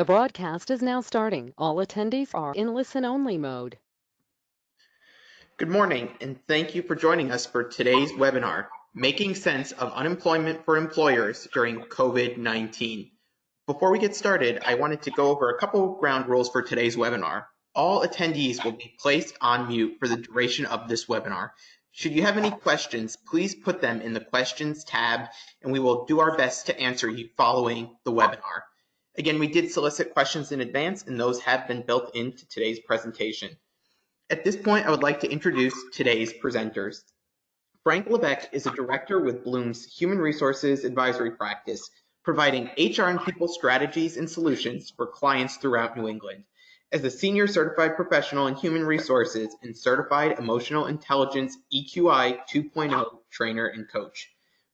The broadcast is now starting. All attendees are in listen-only mode. Good morning, and thank you for joining us for today's webinar, Making Sense of Unemployment for Employers During COVID-19. Before we get started, I wanted to go over a couple ground rules for today's webinar. All attendees will be placed on mute for the duration of this webinar. Should you have any questions, please put them in the Questions tab, and we will do our best to answer you following the webinar. Again, we did solicit questions in advance, and those have been built into today's presentation. At this point, I would like to introduce today's presenters. Frank Lebec is a director with Bloom's Human Resources Advisory Practice, providing HR and people strategies and solutions for clients throughout New England. As a senior certified professional in human resources and certified emotional intelligence EQI 2.0 trainer and coach,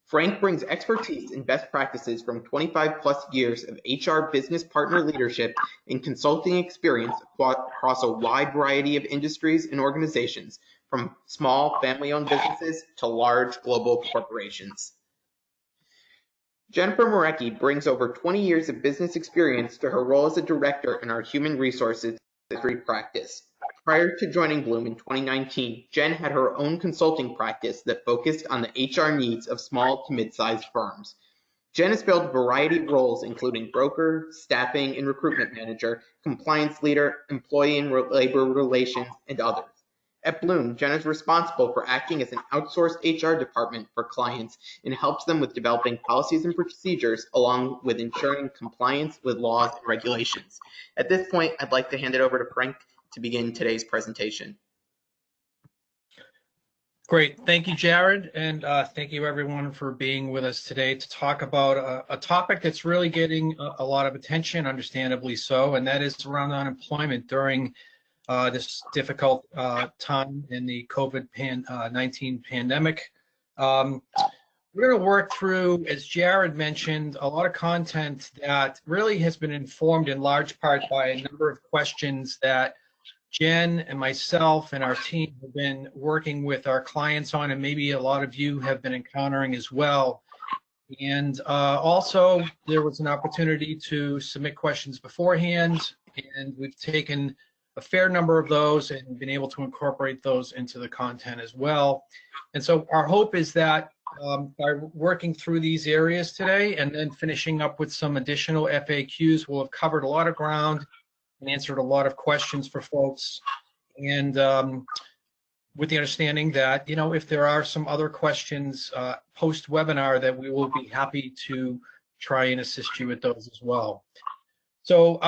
Frank brings expertise and best practices from 25 plus years of HR business partner leadership and consulting experience across a wide variety of industries and organizations, from small family-owned businesses to large global corporations. Jennifer Morecki brings over 20 years of business experience to her role as a director in our human resources advisory practice. Prior to joining Bloom in 2019, Jen had her own consulting practice that focused on the HR needs of small to mid-sized firms. Jen has filled a variety of roles, including broker, staffing and recruitment manager, compliance leader, employee and labor relations, and others. At Bloom, Jen is responsible for acting as an outsourced HR department for clients and helps them with developing policies and procedures along with ensuring compliance with laws and regulations. At this point, I'd like to hand it over to Frank to begin today's presentation. Great. Thank you, Jared, and thank you everyone for being with us today to talk about a topic that's really getting a lot of attention, understandably so, and that is around unemployment during this difficult time in the COVID-19 pandemic. We're going to work through, as Jared mentioned, a lot of content that really has been informed in large part by a number of questions that Jen and myself and our team have been working with our clients on, and maybe a lot of you have been encountering as well. And also, there was an opportunity to submit questions beforehand, and we've taken a fair number of those and been able to incorporate those into the content as well. And so our hope is that by working through these areas today and then finishing up with some additional FAQs, we'll have covered a lot of ground and answered a lot of questions for folks, and with the understanding that, you know, if there are some other questions post-webinar, that we will be happy to try and assist you with those as well. So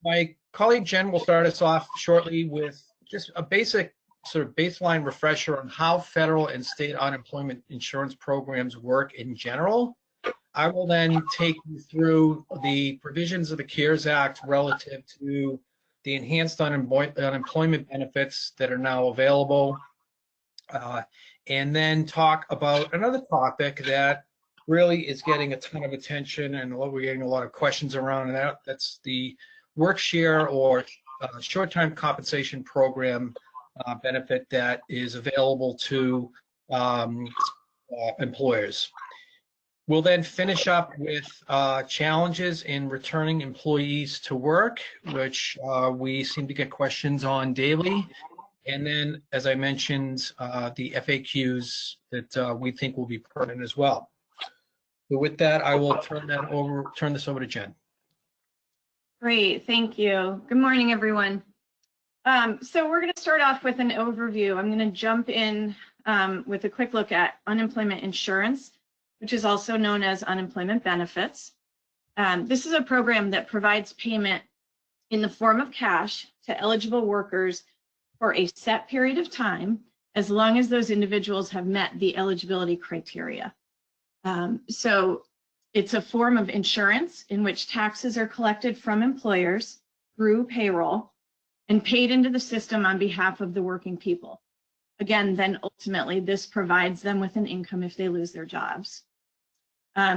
my colleague Jen will start us off shortly with just a basic sort of baseline refresher on how federal and state unemployment insurance programs work in general. I will then take you through the provisions of the CARES Act relative to the enhanced unemployment benefits that are now available, and then talk about another topic that really is getting a ton of attention and we're getting a lot of questions around, and that's the workshare or short-term compensation program benefit that is available to employers. We'll then finish up with challenges in returning employees to work, which we seem to get questions on daily. And then, as I mentioned, the FAQs that we think will be pertinent as well. So with that, I will turn this over to Jen. Great, thank you. Good morning, everyone. So we're going to start off with an overview. I'm going to jump in with a quick look at unemployment insurance, which is also known as unemployment benefits. This is a program that provides payment in the form of cash to eligible workers for a set period of time, as long as those individuals have met the eligibility criteria. So it's a form of insurance in which taxes are collected from employers through payroll and paid into the system on behalf of the working people. Again, then ultimately this provides them with an income if they lose their jobs.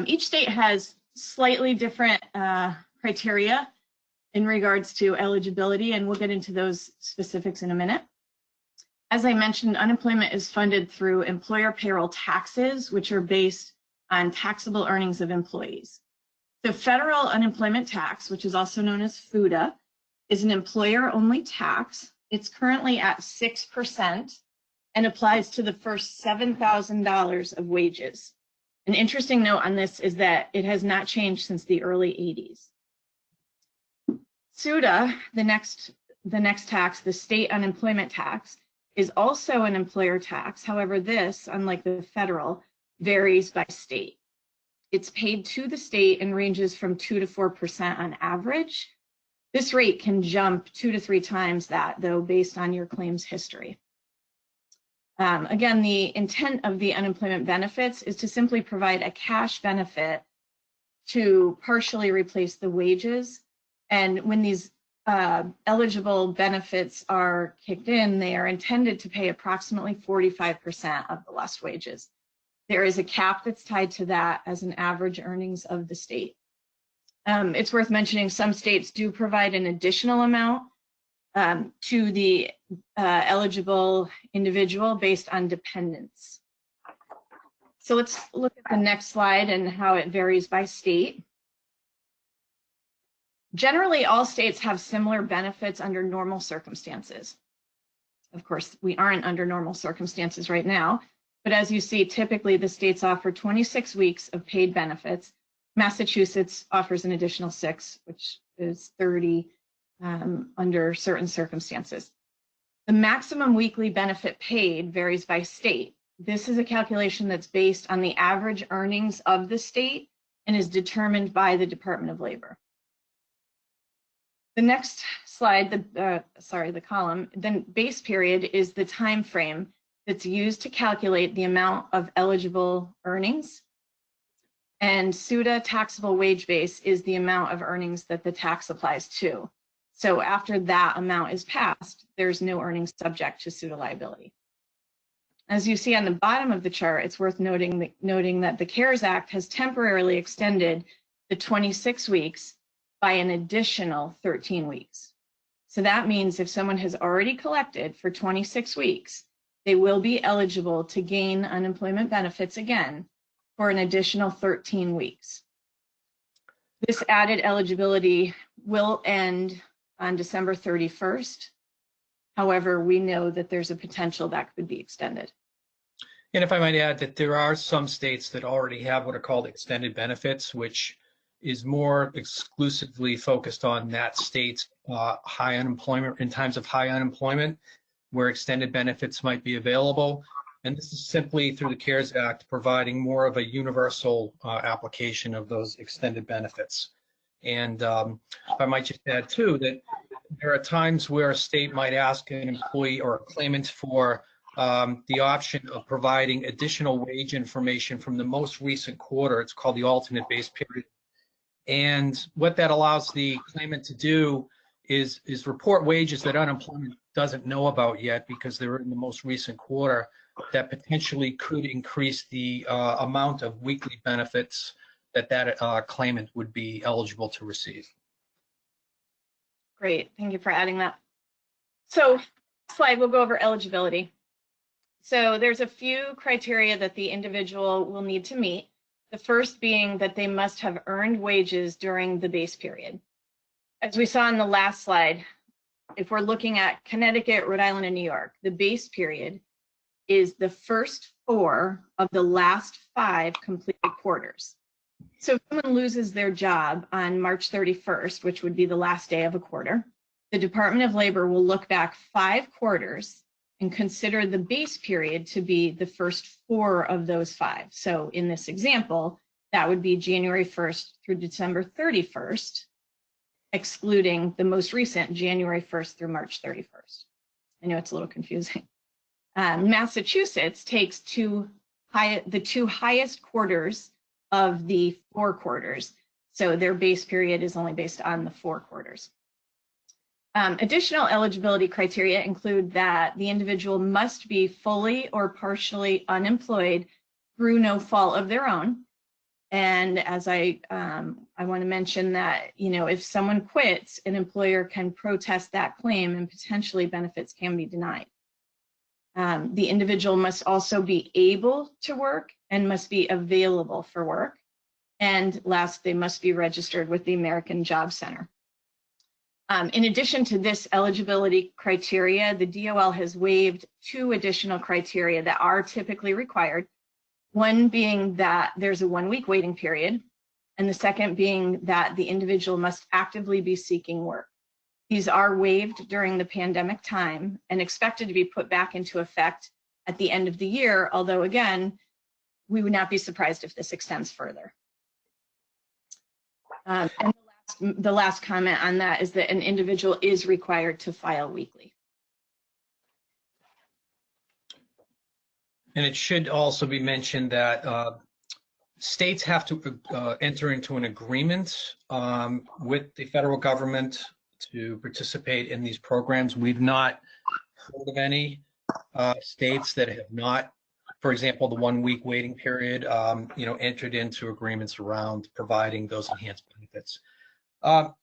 Each state has slightly different criteria in regards to eligibility, and we'll get into those specifics in a minute. As I mentioned, unemployment is funded through employer payroll taxes, which are based on taxable earnings of employees. The federal unemployment tax, which is also known as FUTA, is an employer-only tax. It's currently at 6% and applies to the first $7,000 of wages. An interesting note on this is that it has not changed since the early 80s. SUTA, the next tax, the state unemployment tax, is also an employer tax. However, this, unlike the federal, varies by state. It's paid to the state and ranges from 2 to 4% on average. This rate can jump 2 to 3 times that, though, based on your claims history. Again, the intent of the unemployment benefits is to simply provide a cash benefit to partially replace the wages. And when these eligible benefits are kicked in, they are intended to pay approximately 45% of the lost wages. There is a cap that's tied to that as an average earnings of the state. It's worth mentioning some states do provide an additional amount to the eligible individual based on dependence. So let's look at the next slide and how it varies by state. Generally, all states have similar benefits under normal circumstances. Of course, we aren't under normal circumstances right now, but as you see, typically the states offer 26 weeks of paid benefits. Massachusetts offers an additional 6, which is 30 under certain circumstances. The maximum weekly benefit paid varies by state. This is a calculation that's based on the average earnings of the state and is determined by the Department of Labor. The next slide, the column, then base period is the time frame that's used to calculate the amount of eligible earnings. And SUTA taxable wage base is the amount of earnings that the tax applies to. So after that amount is passed, there's no earnings subject to SUTA liability. As you see on the bottom of the chart, it's worth noting that the CARES Act has temporarily extended the 26 weeks by an additional 13 weeks. So that means if someone has already collected for 26 weeks, they will be eligible to gain unemployment benefits again for an additional 13 weeks. This added eligibility will end on December 31st. However, we know that there's a potential that could be extended. And if I might add that there are some states that already have what are called extended benefits, which is more exclusively focused on that state's high unemployment, in times of high unemployment, where extended benefits might be available. And this is simply through the CARES Act providing more of a universal application of those extended benefits. And I might just add too that there are times where a state might ask an employee or a claimant for the option of providing additional wage information from the most recent quarter. It's called the alternate base period. And what that allows the claimant to do is report wages that unemployment doesn't know about yet because they're in the most recent quarter that potentially could increase the amount of weekly benefits that claimant would be eligible to receive. Great, thank you for adding that. So slide, we'll go over eligibility. So there's a few criteria that the individual will need to meet. The first being that they must have earned wages during the base period. As we saw in the last slide, if we're looking at Connecticut, Rhode Island, and New York, the base period is the first 4 of the last 5 completed quarters. So if someone loses their job on March 31st, which would be the last day of a quarter, the Department of Labor will look back 5 quarters and consider the base period to be the first 4 of those 5. So in this example, that would be January 1st through December 31st, excluding the most recent January 1st through March 31st. I know it's a little confusing. Massachusetts takes the 2 highest quarters of the 4 quarters. So their base period is only based on the 4 quarters. Additional eligibility criteria include that the individual must be fully or partially unemployed through no fault of their own. And as I want to mention that, if someone quits, an employer can protest that claim and potentially benefits can be denied. The individual must also be able to work and must be available for work. And last, they must be registered with the American Job Center. In addition to this eligibility criteria, the DOL has waived 2 additional criteria that are typically required. One being that there's a 1-week waiting period, and the second being that the individual must actively be seeking work. These are waived during the pandemic time and expected to be put back into effect at the end of the year, although again, we would not be surprised if this extends further. And the last comment on that is that an individual is required to file weekly. And it should also be mentioned that states have to enter into an agreement with the federal government to participate in these programs. We've not heard of any states that have not, for example, the 1-week waiting period, entered into agreements around providing those enhanced benefits.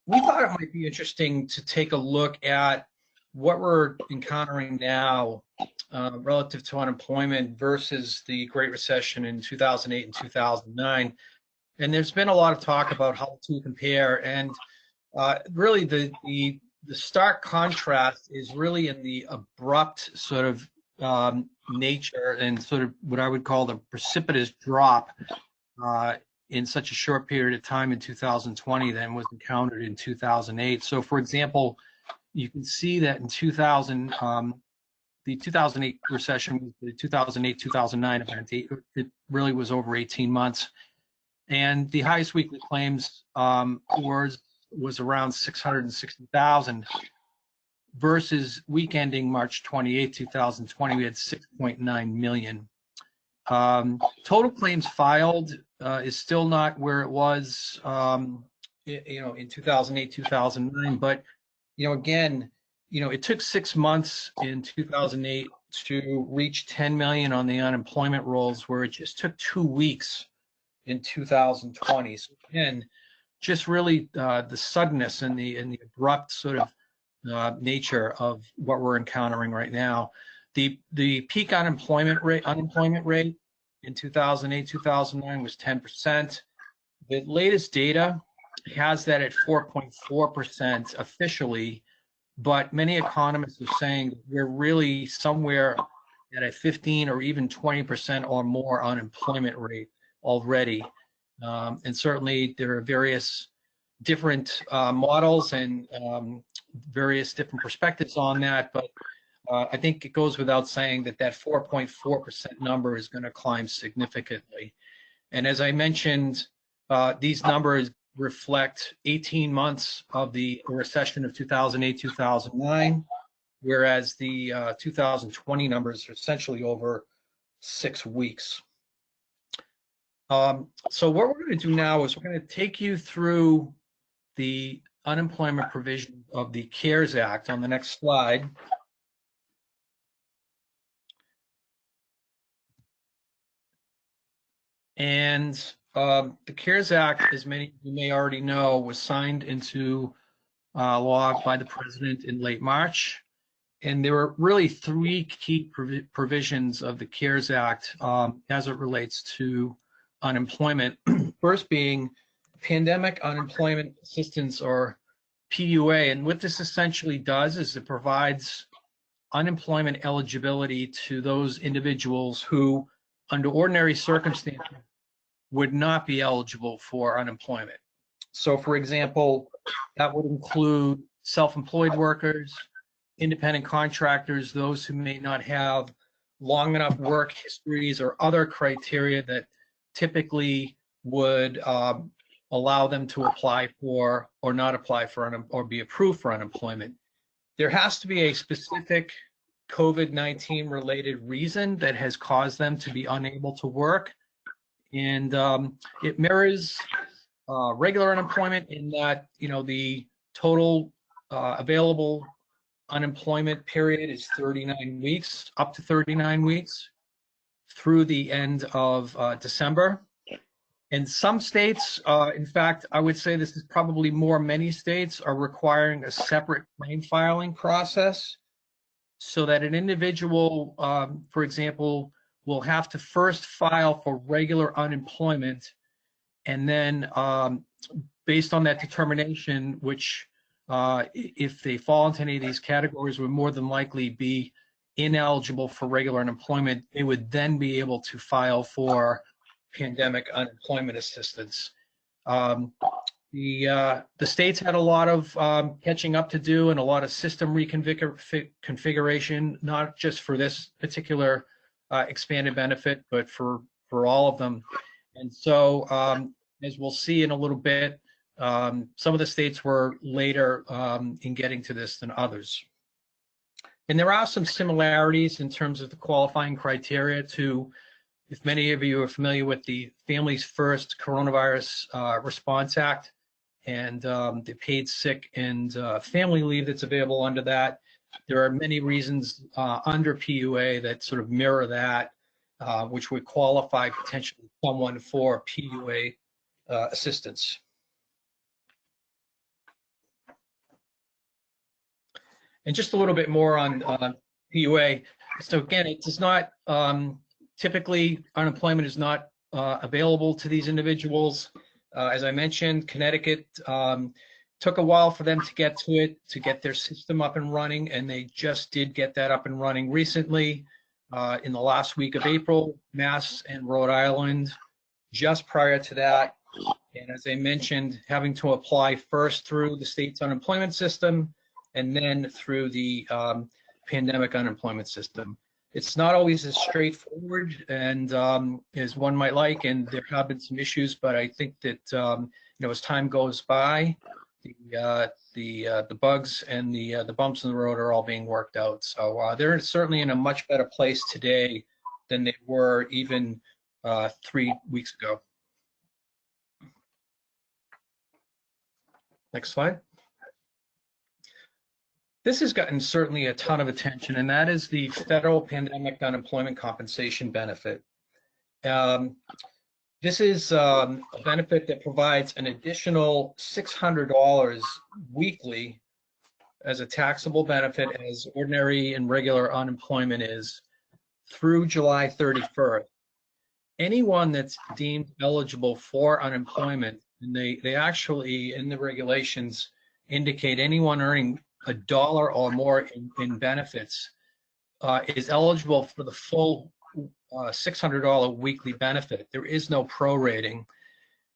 We thought it might be interesting to take a look at what we're encountering now relative to unemployment versus the Great Recession in 2008 and 2009. And there's been a lot of talk about how to compare, and really the stark contrast is really in the abrupt sort of nature and sort of what I would call the precipitous drop in such a short period of time in 2020 than was encountered in 2008. So, for example, you can see that in the 2008 recession, the 2008-2009 event, it really was over 18 months, and the highest weekly claims was around 660,000. Versus week ending March 28, 2020, we had 6.9 million. Total claims filed is still not where it was, in 2008, 2009. But, again, it took 6 months in 2008 to reach 10 million on the unemployment rolls, where it just took 2 weeks in 2020. So again, just really the suddenness and the abrupt sort of nature of what we're encountering right now. The peak unemployment rate in 2008, 2009 was 10%. The latest data has that at 4.4% officially, but many economists are saying that we're really somewhere at a 15 or even 20% or more unemployment rate already. And certainly there are various different models and various different perspectives on that, but I think it goes without saying that that 4.4% number is going to climb significantly. And as I mentioned, these numbers reflect 18 months of the recession of 2008-2009, whereas the 2020 numbers are essentially over 6 weeks. So what we're going to do now is we're going to take you through the unemployment provision of the CARES Act on the next slide. And the CARES Act, as many of you may already know, was signed into law by the president in late March. And there were really 3 key provisions of the CARES Act as it relates to unemployment. First being Pandemic Unemployment Assistance, or PUA. And what this essentially does is it provides unemployment eligibility to those individuals who, under ordinary circumstances, would not be eligible for unemployment. So, for example, that would include self-employed workers, independent contractors, those who may not have long enough work histories or other criteria that typically would allow them to apply for or not apply for or be approved for unemployment. There has to be a specific COVID-19 related reason that has caused them to be unable to work. And it mirrors regular unemployment in that, the total available unemployment period is 39 weeks, up to 39 weeks through the end of December. And some states, in fact, I would say this is probably more, many states are requiring a separate claim filing process so that an individual, for example, will have to first file for regular unemployment And then based on that determination, which if they fall into any of these categories, would more than likely be ineligible for regular unemployment, they would then be able to file for pandemic unemployment assistance. The states had a lot of catching up to do and a lot of system reconfiguration, not just for this particular expanded benefit, but for all of them. And so, as we'll see in a little bit, some of the states were later in getting to this than others. And there are some similarities in terms of the qualifying criteria to, if many of you are familiar with the Families First Coronavirus Response Act and the paid sick and family leave that's available under that. There are many reasons under PUA that sort of mirror that, which would qualify potentially someone for PUA assistance. And just a little bit more on PUA. So again, it does not, typically unemployment is not available to these individuals. As I mentioned, Connecticut took a while for them to get to it, to get their system up and running, and they just did get that up and running recently in the last week of April. Mass and Rhode Island just prior to that. And as I mentioned, having to apply first through the state's unemployment system and then through the pandemic unemployment system. It's not always as straightforward and as one might like, and there have been some issues, but I think that you know, as time goes by, the bugs and the bumps in the road are all being worked out. So they're certainly in a much better place today than they were even 3 weeks ago. Next slide. This has gotten certainly a ton of attention, and that is the federal pandemic unemployment compensation benefit. This is a benefit that provides an additional $600 weekly as a taxable benefit, as ordinary and regular unemployment is, through July 31st. Anyone that's deemed eligible for unemployment, and they actually, in the regulations, indicate anyone earning $1 or more in benefits is eligible for the full $600 weekly benefit. There is no prorating.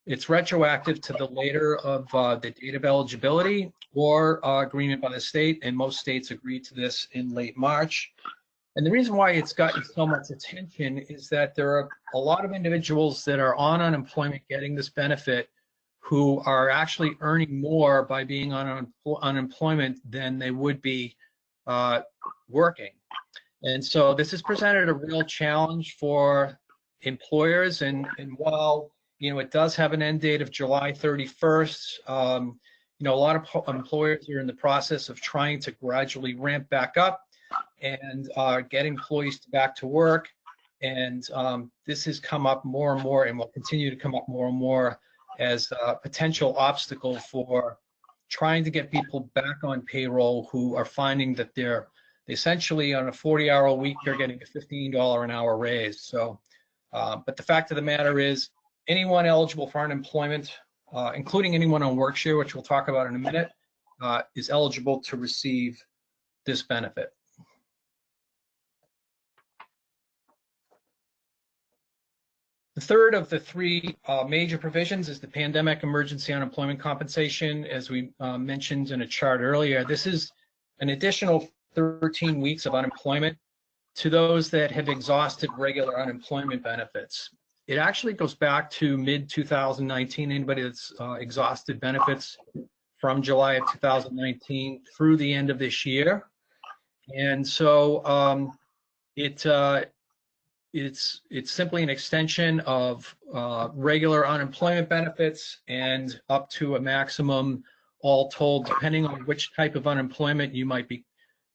It's retroactive to the later of the date of eligibility or agreement by the state, and most states agreed to this in late March. And the reason why it's gotten so much attention is that there are a lot of individuals that are on unemployment getting this benefit who are actually earning more by being on unemployment than they would be working. And so this has presented a real challenge for employers. And while, you know, it does have an end date of July 31st, you know, a lot of employers are in the process of trying to gradually ramp back up and get employees back to work. And this has come up more and more and will continue to come up more and more as a potential obstacle for trying to get people back on payroll who are finding that they're essentially on a 40-hour week, they're getting a $15 an hour raise. So, but the fact of the matter is, anyone eligible for unemployment, including anyone on workshare, which we'll talk about in a minute, is eligible to receive this benefit. The third of the three major provisions is the pandemic emergency unemployment compensation. As we mentioned in a chart earlier, this is an additional 13 weeks of unemployment to those that have exhausted regular unemployment benefits. It actually goes back to mid-2019. Anybody that's exhausted benefits from July of 2019 through the end of this year. And so it's simply an extension of regular unemployment benefits, and up to a maximum, all told, depending on which type of unemployment you might be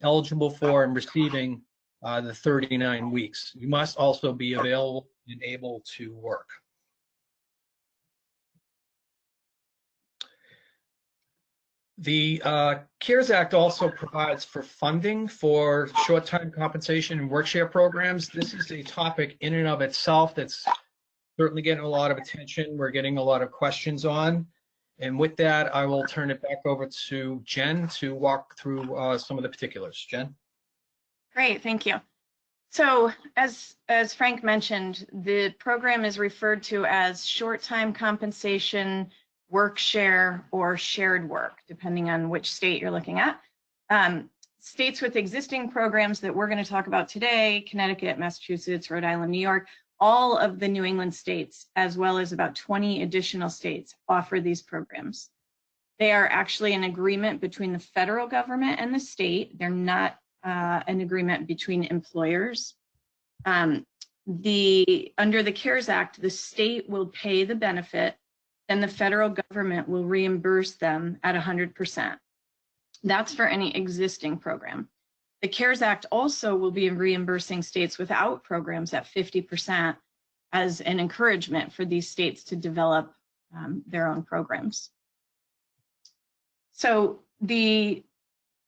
eligible for and receiving, the 39 weeks. You must also be available and able to work. The CARES Act also provides for funding for short-term compensation and workshare programs. This is a topic in and of itself that's certainly getting a lot of attention. We're getting a lot of questions on. And with that, I will turn it back over to Jen to walk through some of the particulars. Jen? Great, thank you. So as Frank mentioned, the program is referred to as short-time compensation, workshare, or shared work, depending on which state you're looking at. States with existing programs that we're going to talk about today, Connecticut, Massachusetts, Rhode Island, New York, all of the New England states, as well as about 20 additional states, offer these programs. They are actually an agreement between the federal government and the state. They're not an agreement between employers. Under the CARES Act, the state will pay the benefit and the federal government will reimburse them at 100%. That's for any existing program. The CARES Act also will be reimbursing states without programs at 50% as an encouragement for these states to develop their own programs. So the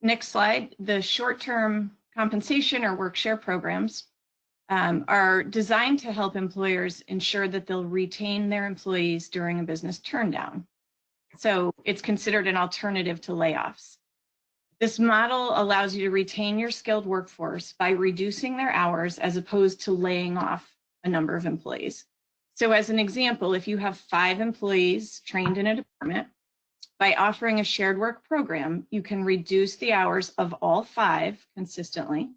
next slide, the short-term compensation or work-share programs are designed to help employers ensure that they'll retain their employees during a business turndown. So it's considered an alternative to layoffs. This model allows you to retain your skilled workforce by reducing their hours as opposed to laying off a number of employees. So as an example, if you have 5 employees trained in a department, by offering a shared work program, you can reduce the hours of all 5 consistently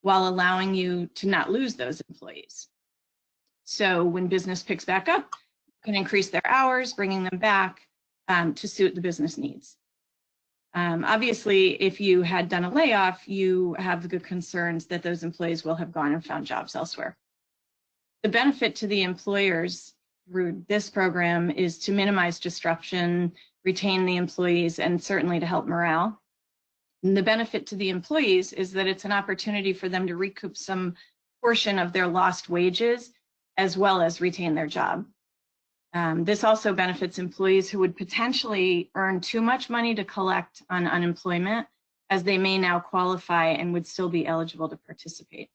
while allowing you to not lose those employees. So when business picks back up, you can increase their hours, bringing them back to suit the business needs. Obviously, if you had done a layoff, you have the good concerns that those employees will have gone and found jobs elsewhere. The benefit to the employers through this program is to minimize disruption, retain the employees, and certainly to help morale. And the benefit to the employees is that it's an opportunity for them to recoup some portion of their lost wages as well as retain their job. This also benefits employees who would potentially earn too much money to collect on unemployment, as they may now qualify and would still be eligible to participate.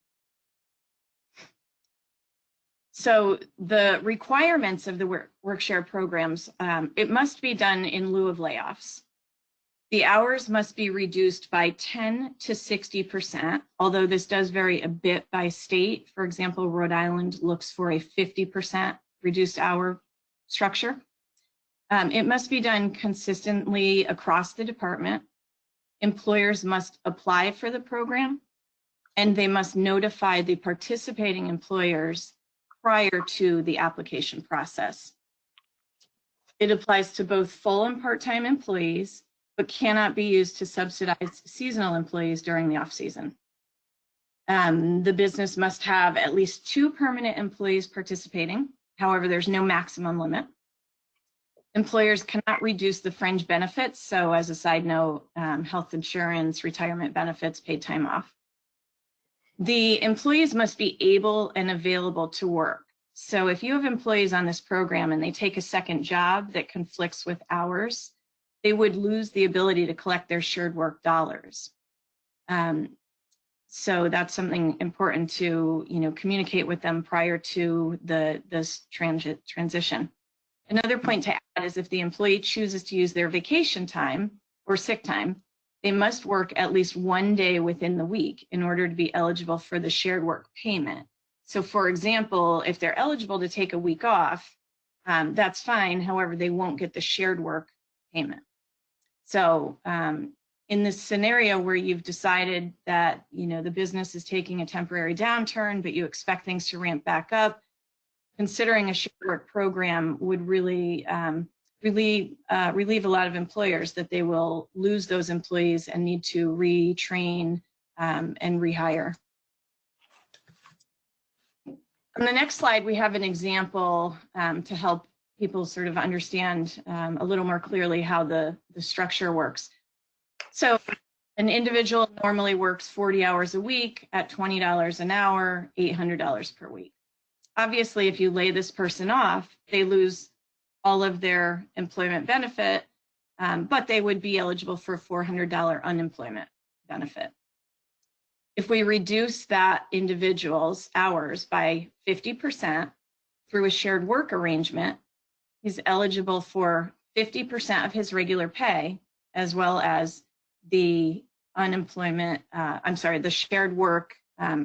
So the requirements of the work-share programs, it must be done in lieu of layoffs. The hours must be reduced by 10 to 60%, although this does vary a bit by state. For example, Rhode Island looks for a 50% reduced hour structure. It must be done consistently across the department. Employers must apply for the program, and they must notify the participating employers prior to the application process. It applies to both full and part-time employees, but cannot be used to subsidize seasonal employees during the off-season. The business must have at least 2 permanent employees participating. However, there's no maximum limit. Employers cannot reduce the fringe benefits. So as a side note, health insurance, retirement benefits, paid time off. The employees must be able and available to work. So if you have employees on this program and they take a second job that conflicts with hours, they would lose the ability to collect their shared work dollars. So that's something important to communicate with them prior to this transition. Another point to add is if the employee chooses to use their vacation time or sick time, they must work at least 1 day within the week in order to be eligible for the shared work payment. So for example, if they're eligible to take a week off, that's fine. However, they won't get the shared work payment. So in this scenario where you've decided that the business is taking a temporary downturn, but you expect things to ramp back up, considering a shared work program would really relieve a lot of employers that they will lose those employees and need to retrain and rehire. On the next slide, we have an example to help people sort of understand a little more clearly how the structure works. So an individual normally works 40 hours a week at $20 an hour, $800 per week. Obviously, if you lay this person off, they lose all of their employment benefit, but they would be eligible for a $400 unemployment benefit. If we reduce that individual's hours by 50%, through a shared work arrangement, he's eligible for 50% of his regular pay, as well as the the shared work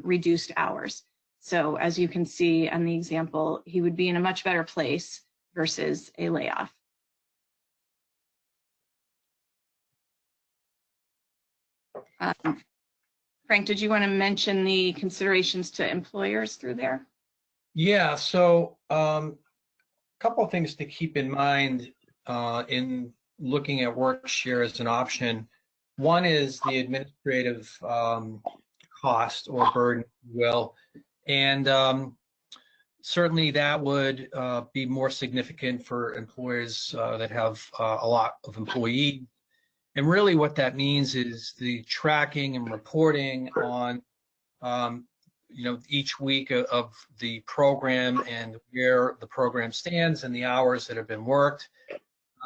reduced hours. So as you can see on the example, he would be in a much better place versus a layoff. Frank, did you want to mention the considerations to employers through there? Yeah, so a couple of things to keep in mind in looking at workshare as an option. One is the administrative cost or burden, if you will, and certainly that would be more significant for employers that have a lot of employees. And really what that means is the tracking and reporting on each week of the program and where the program stands and the hours that have been worked.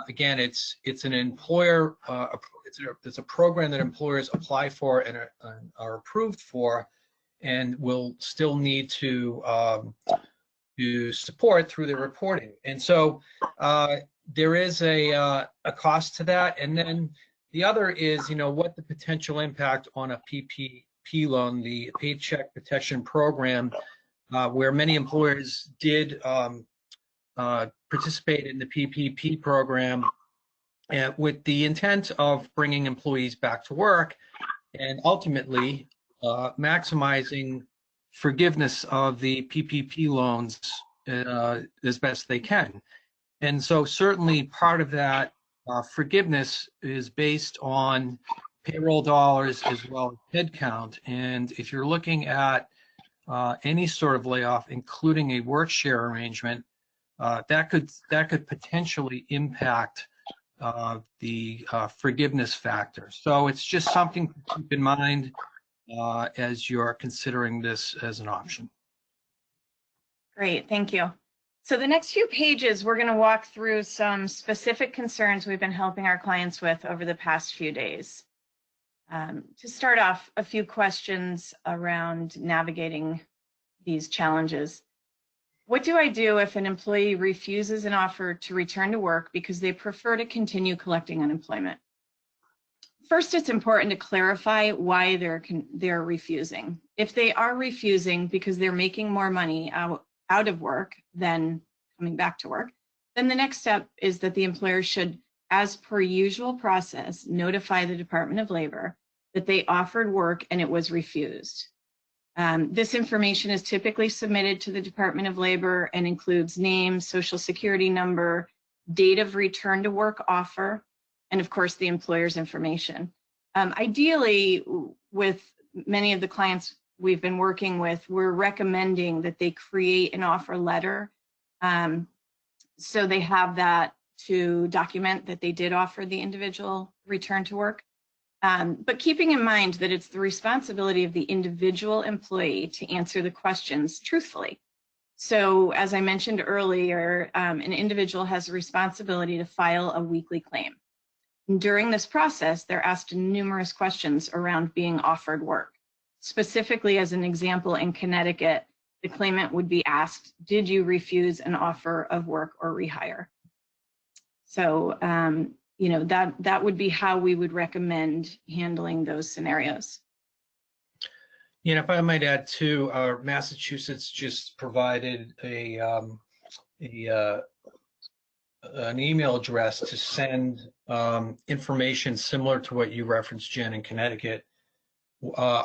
Again, it's an employer, it's a program that employers apply for and are approved for, and will still need to support through the reporting. And so there is a cost to that. And then the other is, what the potential impact on a PPP loan, the Paycheck Protection Program, where many employers did participate in the PPP program with the intent of bringing employees back to work and ultimately maximizing forgiveness of the PPP loans as best they can. And so certainly part of that forgiveness is based on payroll dollars as well as headcount. And if you're looking at any sort of layoff, including a work share arrangement, that could potentially impact the forgiveness factor. So it's just something to keep in mind as you're considering this as an option. Great, thank you. So the next few pages, we're going to walk through some specific concerns we've been helping our clients with over the past few days. To start off, a few questions around navigating these challenges. What do I do if an employee refuses an offer to return to work because they prefer to continue collecting unemployment? First, it's important to clarify why they're refusing. If they are refusing because they're making more money out of work than coming back to work, then the next step is that the employer should, as per usual process, notify the Department of Labor that they offered work and it was refused. This information is typically submitted to the Department of Labor and includes name, social security number, date of return to work offer, and of course the employer's information. Ideally, with many of the clients we've been working with, we're recommending that they create an offer letter so they have that to document that they did offer the individual return to work. But keeping in mind that it's the responsibility of the individual employee to answer the questions truthfully. So as I mentioned earlier, an individual has a responsibility to file a weekly claim. And during this process, they're asked numerous questions around being offered work. Specifically, as an example, in Connecticut, the claimant would be asked, did you refuse an offer of work or rehire? So, that would be how we would recommend handling those scenarios. If I might add too, Massachusetts just provided an email address to send information similar to what you referenced, Jen, in Connecticut,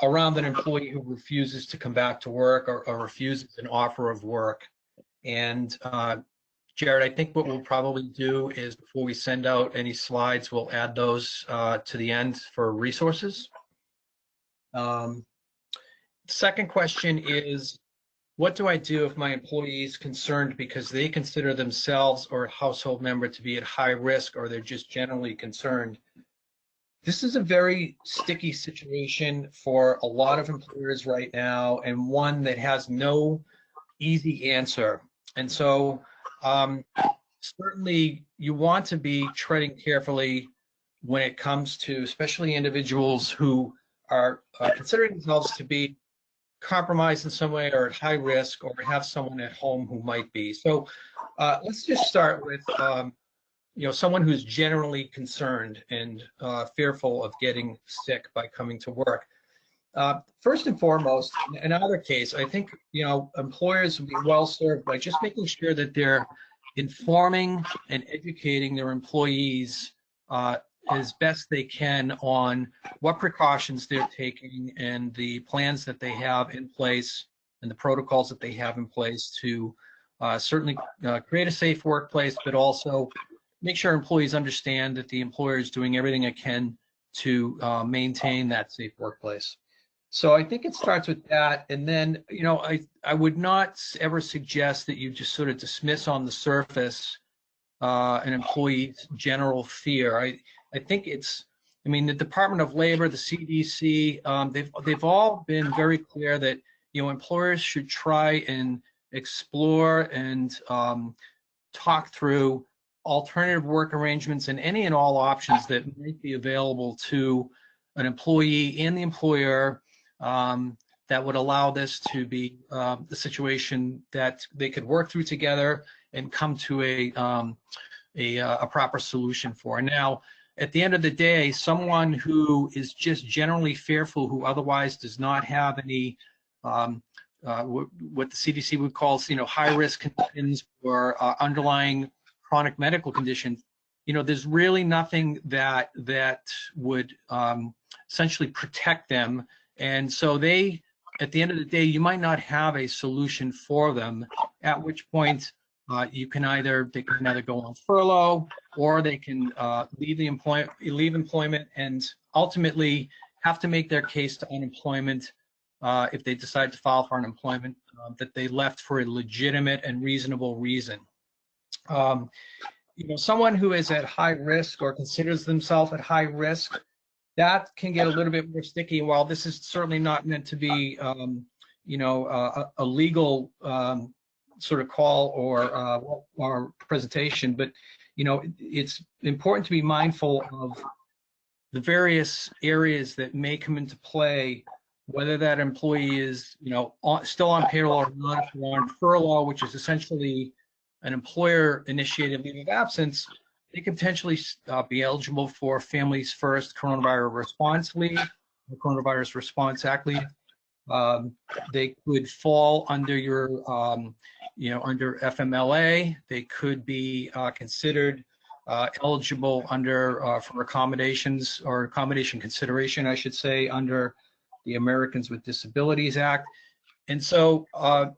around an employee who refuses to come back to work or refuses an offer of work. And Jared, I think what we'll probably do is before we send out any slides, we'll add those to the end for resources. Second question is, what do I do if my employee is concerned because they consider themselves or a household member to be at high risk, or they're just generally concerned? This is a very sticky situation for a lot of employers right now, and one that has no easy answer. And so certainly you want to be treading carefully when it comes to especially individuals who are considering themselves to be compromised in some way or at high risk or have someone at home who might be. So let's just start with someone who's generally concerned and fearful of getting sick by coming to work. First and foremost, in either case, I think employers would be well served by just making sure that they're informing and educating their employees as best they can on what precautions they're taking and the plans that they have in place and the protocols that they have in place to certainly create a safe workplace, but also make sure employees understand that the employer is doing everything it can to maintain that safe workplace. So I think it starts with that, and then I would not ever suggest that you just sort of dismiss on the surface an employee's general fear. I think the Department of Labor, the CDC, they've all been very clear that employers should try and explore and talk through alternative work arrangements and any and all options that might be available to an employee and the employer that would allow this to be the situation that they could work through together and come to a proper solution for. Now, at the end of the day, someone who is just generally fearful, who otherwise does not have any what the CDC would call high risk conditions or underlying chronic medical conditions, there's really nothing that would essentially protect them. And so at the end of the day, you might not have a solution for them, at which point they can either go on furlough or they can leave employment and ultimately have to make their case to unemployment if they decide to file for unemployment that they left for a legitimate and reasonable reason. Someone who is at high risk or considers themselves at high risk, that can get a little bit more sticky. While this is certainly not meant to be, a legal sort of call or presentation, but it's important to be mindful of the various areas that may come into play, whether that employee is still on payroll or not. If they're on furlough, which is essentially an employer-initiated leave of absence, they could potentially be eligible for Families First Coronavirus Response Leave, the Coronavirus Response Act leave. They could fall under under FMLA. They could be considered eligible for accommodations or accommodation consideration, I should say, under the Americans with Disabilities Act. And so,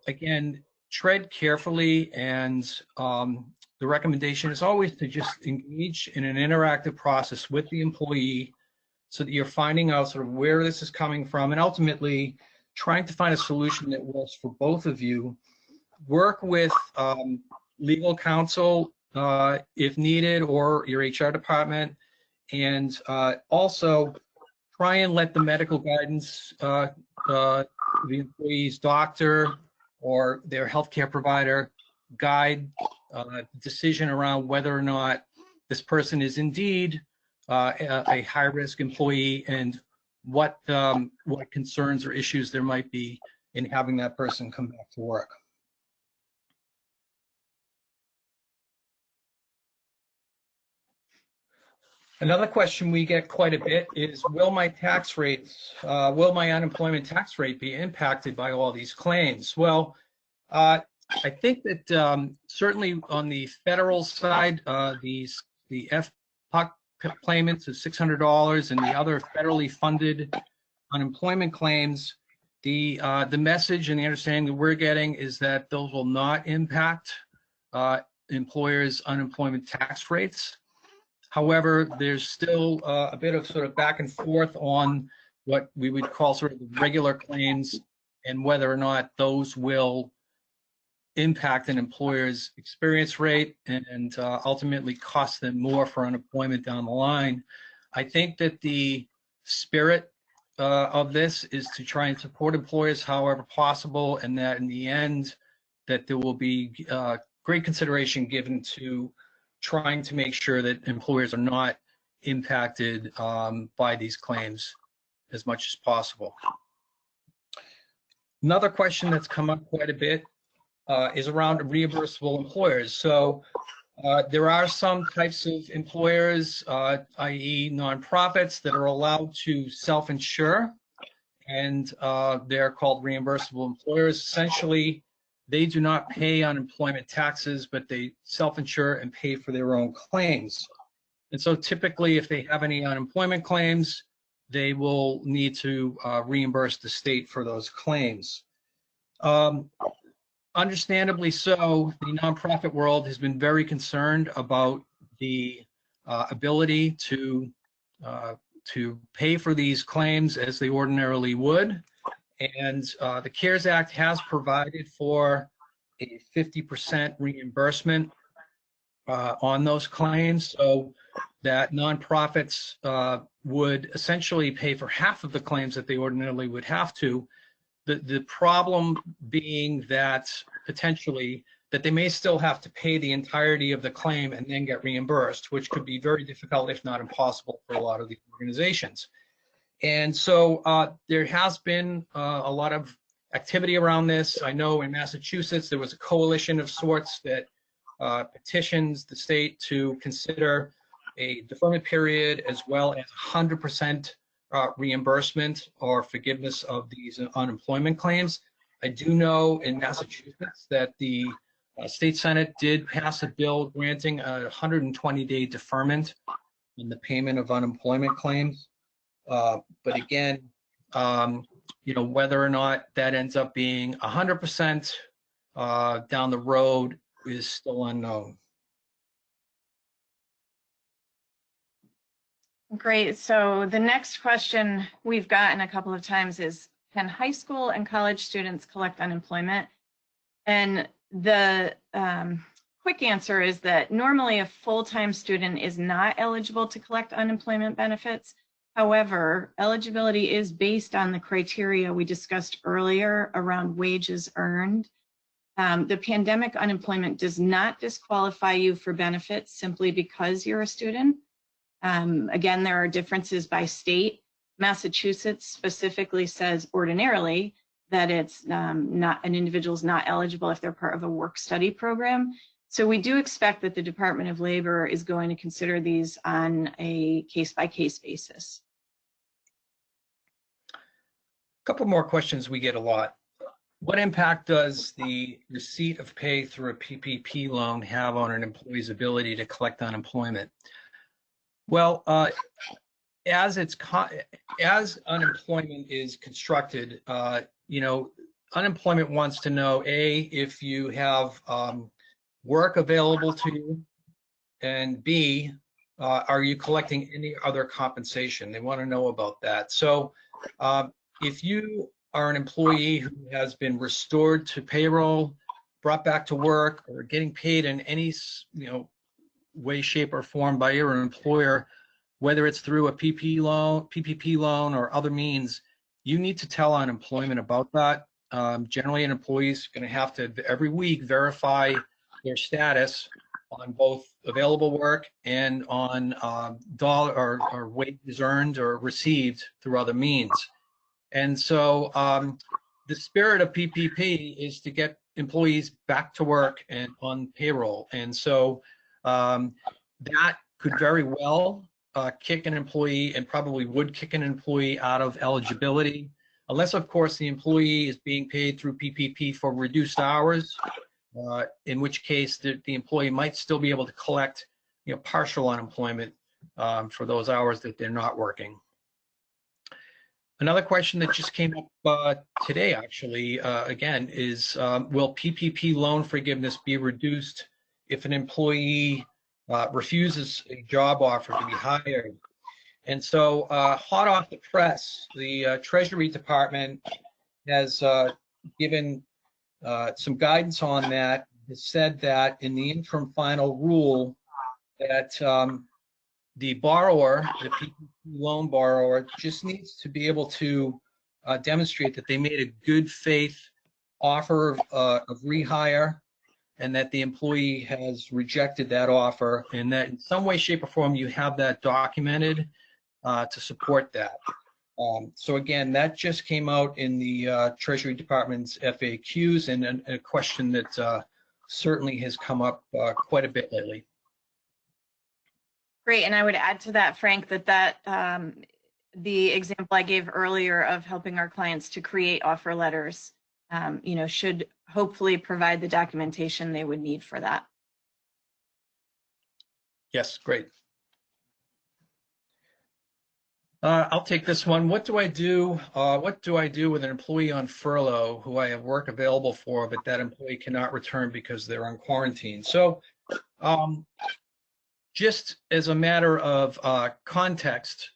again, tread carefully, and the recommendation is always to just engage in an interactive process with the employee so that you're finding out sort of where this is coming from and ultimately trying to find a solution that works for both of you. Work with legal counsel if needed, or your HR department, and also try and let the medical guidance, the employee's doctor or their healthcare provider guide decision around whether or not this person is indeed a high-risk employee and what concerns or issues there might be in having that person come back to work. Another question we get quite a bit is, will my unemployment tax rate be impacted by all these claims? Well, I think that certainly on the federal side, the FPUC payments of $600 and the other federally funded unemployment claims, the message and the understanding that we're getting is that those will not impact employers' unemployment tax rates. However, there's still a bit of sort of back and forth on what we would call sort of the regular claims and whether or not those will impact an employer's experience rate and ultimately cost them more for unemployment down the line. I think that the spirit of this is to try and support employers however possible, and that in the end that there will be great consideration given to trying to make sure that employers are not impacted by these claims as much as possible. Another question that's come up quite a bit is around reimbursable employers. So there are some types of employers, i.e. nonprofits, that are allowed to self-insure, and they're called reimbursable employers. Essentially, they do not pay unemployment taxes, but they self-insure and pay for their own claims. And so typically, if they have any unemployment claims, they will need to reimburse the state for those claims. Understandably so, the nonprofit world has been very concerned about the ability to pay for these claims as they ordinarily would. And the CARES Act has provided for a 50% reimbursement on those claims, so that nonprofits would essentially pay for half of the claims that they ordinarily would have to. The problem being that potentially that they may still have to pay the entirety of the claim and then get reimbursed, which could be very difficult, if not impossible, for a lot of these organizations. And so there has been a lot of activity around this. I know in Massachusetts there was a coalition of sorts that petitions the state to consider a deferment period as well as 100% reimbursement or forgiveness of these unemployment claims. I do know in Massachusetts that the state Senate did pass a bill granting a 120-day deferment in the payment of unemployment claims. But again, whether or not that ends up being 100% down the road is still unknown. Great. So the next question we've gotten a couple of times is, can high school and college students collect unemployment? And the quick answer is that normally a full-time student is not eligible to collect unemployment benefits. However, eligibility is based on the criteria we discussed earlier around wages earned. The pandemic unemployment does not disqualify you for benefits simply because you're a student. Again, there are differences by state. Massachusetts specifically says ordinarily that it's not, an individual is not eligible if they're part of a work-study program. So we do expect that the Department of Labor is going to consider these on a case-by-case basis. A couple more questions we get a lot. What impact does the receipt of pay through a PPP loan have on an employee's ability to collect unemployment? Well, as unemployment is constructed, unemployment wants to know, A, if you have work available to you, and B, are you collecting any other compensation? They want to know about that. So if you are an employee who has been restored to payroll, brought back to work, or getting paid in any way, shape, or form by your employer, whether it's through a PPP loan or other means, you need to tell unemployment about that. Generally, an employee is going to have to every week verify their status on both available work and on dollar or wages earned or received through other means. And so the spirit of PPP is to get employees back to work and on payroll. And so that could very well kick an employee, and probably would kick an employee out of eligibility, unless of course the employee is being paid through PPP for reduced hours, in which case the employee might still be able to collect partial unemployment for those hours that they're not working. Another question that just came up today, actually, again, is will PPP loan forgiveness be reduced if an employee refuses a job offer to be hired? And so hot off the press, the Treasury Department has given some guidance on that. Has said that in the interim final rule that the borrower, the PPP loan borrower, just needs to be able to demonstrate that they made a good faith offer of rehire, and that the employee has rejected that offer, and that in some way, shape, or form you have that documented to support that. So again, that just came out in the Treasury Department's FAQs, and a question that certainly has come up quite a bit lately. Great, and I would add to that, Frank, that the example I gave earlier of helping our clients to create offer letters, should hopefully provide the documentation they would need for that. Yes, great. I'll take this one. What do I do? What do I do with an employee on furlough who I have work available for, but that employee cannot return because they're on quarantine? So, just as a matter of context,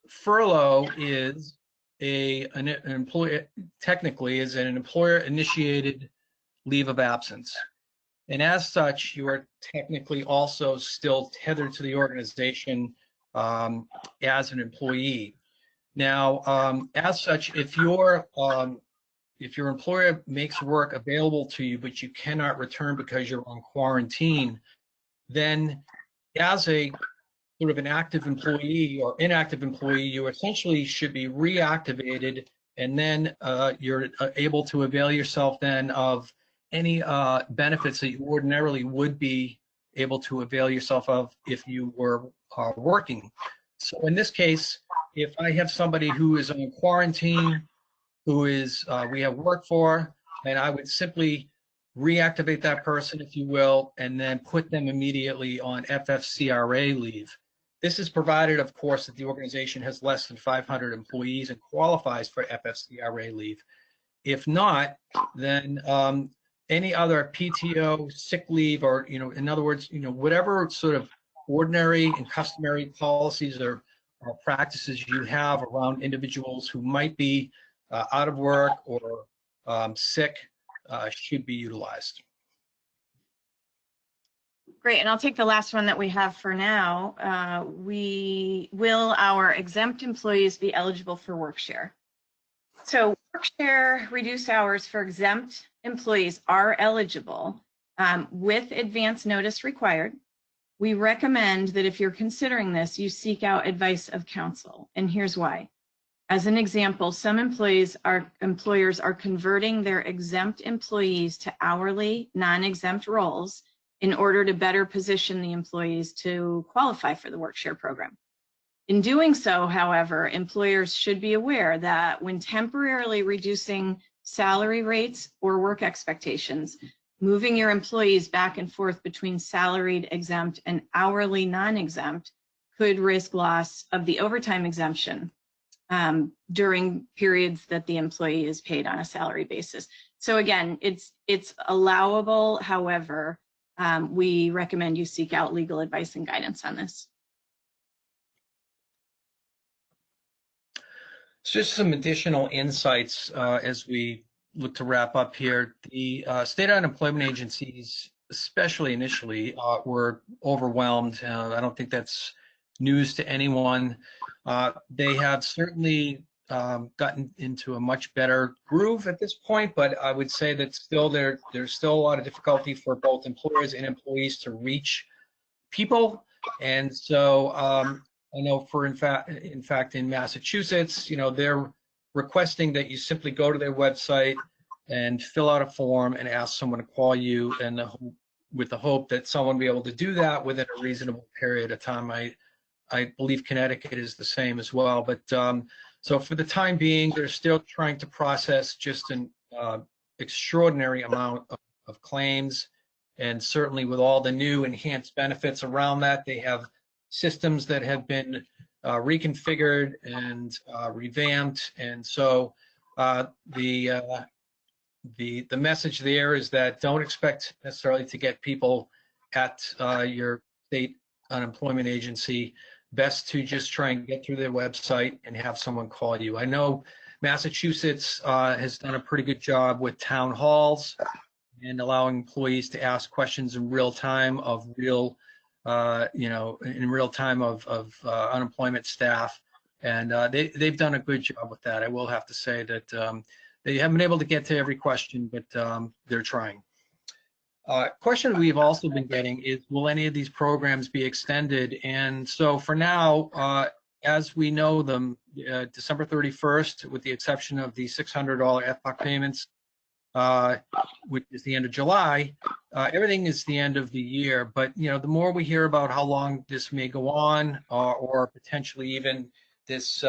furlough is an employee, technically is an employer-initiated leave of absence. And as such, you are technically also still tethered to the organization as an employee. Now, as such, if your employer makes work available to you, but you cannot return because you're on quarantine, then as a sort of an active employee or inactive employee, you essentially should be reactivated, and then you're able to avail yourself then of any benefits that you ordinarily would be able to avail yourself of if you were working. So in this case, if I have somebody who is on quarantine, who is we have work for, then I would simply reactivate that person, if you will, and then put them immediately on FFCRA leave. This is provided, of course, that the organization has less than 500 employees and qualifies for FFCRA leave. If not, then any other PTO, sick leave, or, in other words, whatever sort of ordinary and customary policies or practices you have around individuals who might be out of work or sick should be utilized. Great, and I'll take the last one that we have for now. Will our exempt employees be eligible for workshare? So workshare reduced hours for exempt employees are eligible with advance notice required. We recommend that if you're considering this, you seek out advice of counsel, and here's why. As an example, some employers are converting their exempt employees to hourly non-exempt roles in order to better position the employees to qualify for the workshare program. In doing so, however, employers should be aware that when temporarily reducing salary rates or work expectations, moving your employees back and forth between salaried exempt and hourly non-exempt could risk loss of the overtime exemption during periods that the employee is paid on a salary basis. So again, it's allowable. However, we recommend you seek out legal advice and guidance on this. So just some additional insights as we look to wrap up here. The state unemployment agencies, especially initially, were overwhelmed. I don't think that's news to anyone. They have certainly gotten into a much better groove at this point, but I would say that still there's still a lot of difficulty for both employers and employees to reach people. And so I know in fact in Massachusetts, they're requesting that you simply go to their website and fill out a form and ask someone to call you, and with the hope that someone will be able to do that within a reasonable period of time. I believe Connecticut is the same as well, but so for the time being, they're still trying to process just an extraordinary amount of claims, and certainly with all the new enhanced benefits around that, they have systems that have been reconfigured and revamped, and so the message there is that don't expect necessarily to get people at your state unemployment agency. Best to just try and get through their website and have someone call you. I know Massachusetts has done a pretty good job with town halls and allowing employees to ask questions in real time of in real time of unemployment staff, and they've done a good job with that. I will have to say that they haven't been able to get to every question, but they're trying. Question we've also been getting is, will any of these programs be extended? And so for now, as we know them, December 31st, with the exception of the $600 FPOC payments, which is the end of July, everything is the end of the year. But the more we hear about how long this may go on, or potentially even this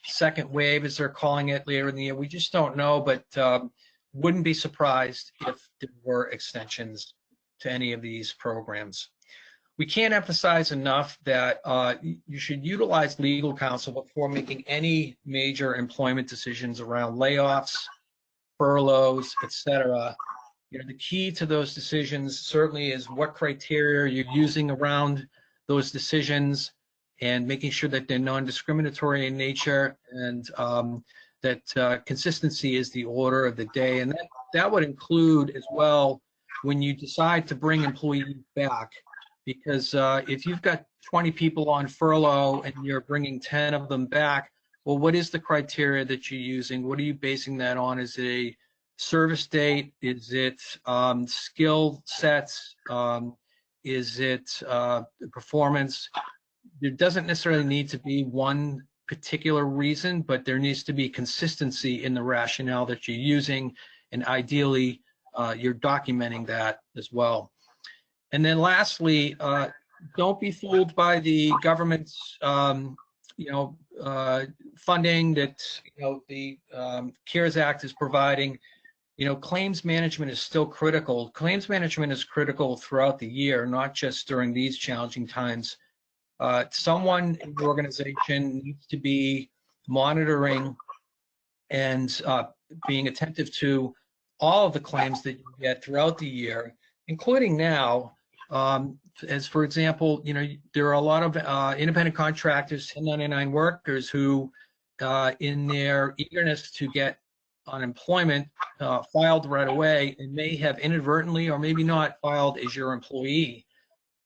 second wave, as they're calling it, later in the year, we just don't know. But wouldn't be surprised if there were extensions to any of these programs. We can't emphasize enough that you should utilize legal counsel before making any major employment decisions around layoffs, furloughs, etc. The key to those decisions certainly is what criteria you're using around those decisions, and making sure that they're non-discriminatory in nature, and that consistency is the order of the day. And that would include as well when you decide to bring employees back, because if you've got 20 people on furlough and you're bringing 10 of them back, well, what is the criteria that you're using? What are you basing that on? Is it a service date? Is it skill sets? Is it performance? There doesn't necessarily need to be one particular reason, but there needs to be consistency in the rationale that you're using, and ideally you're documenting that as well. And then lastly, don't be fooled by the government's funding that the CARES Act is providing. Claims management is still critical. Claims management is critical throughout the year, not just during these challenging times. Someone in the organization needs to be monitoring and being attentive to all of the claims that you get throughout the year, including now. As for example, there are a lot of independent contractors, 1099 workers who, in their eagerness to get unemployment filed right away, and may have inadvertently or maybe not filed as your employee.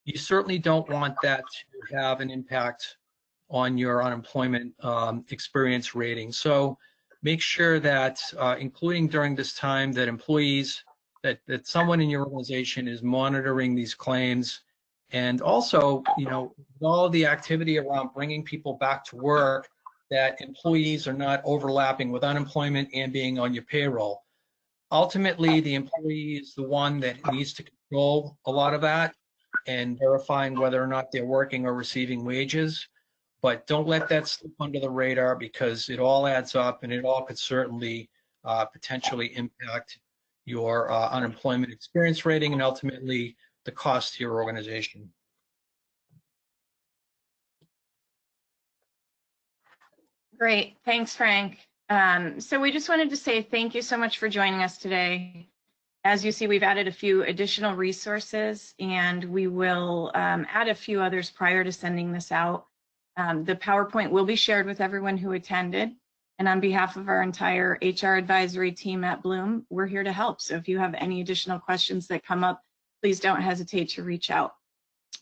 You certainly don't want that to have an impact on your unemployment experience rating. So make sure that, including during this time, that employees, that someone in your organization is monitoring these claims. And also, with all of the activity around bringing people back to work, that employees are not overlapping with unemployment and being on your payroll. Ultimately, the employee is the one that needs to control a lot of that and verifying whether or not they're working or receiving wages. But don't let that slip under the radar, because it all adds up, and it all could certainly potentially impact your unemployment experience rating, and ultimately the cost to your organization. Great, thanks, Frank. So we just wanted to say thank you so much for joining us today. As you see, we've added a few additional resources, and we will add a few others prior to sending this out. The PowerPoint will be shared with everyone who attended. And on behalf of our entire HR advisory team at Bloom, we're here to help. So if you have any additional questions that come up, please don't hesitate to reach out.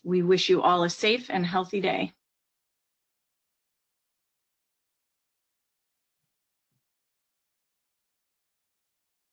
We wish you all a safe and healthy day.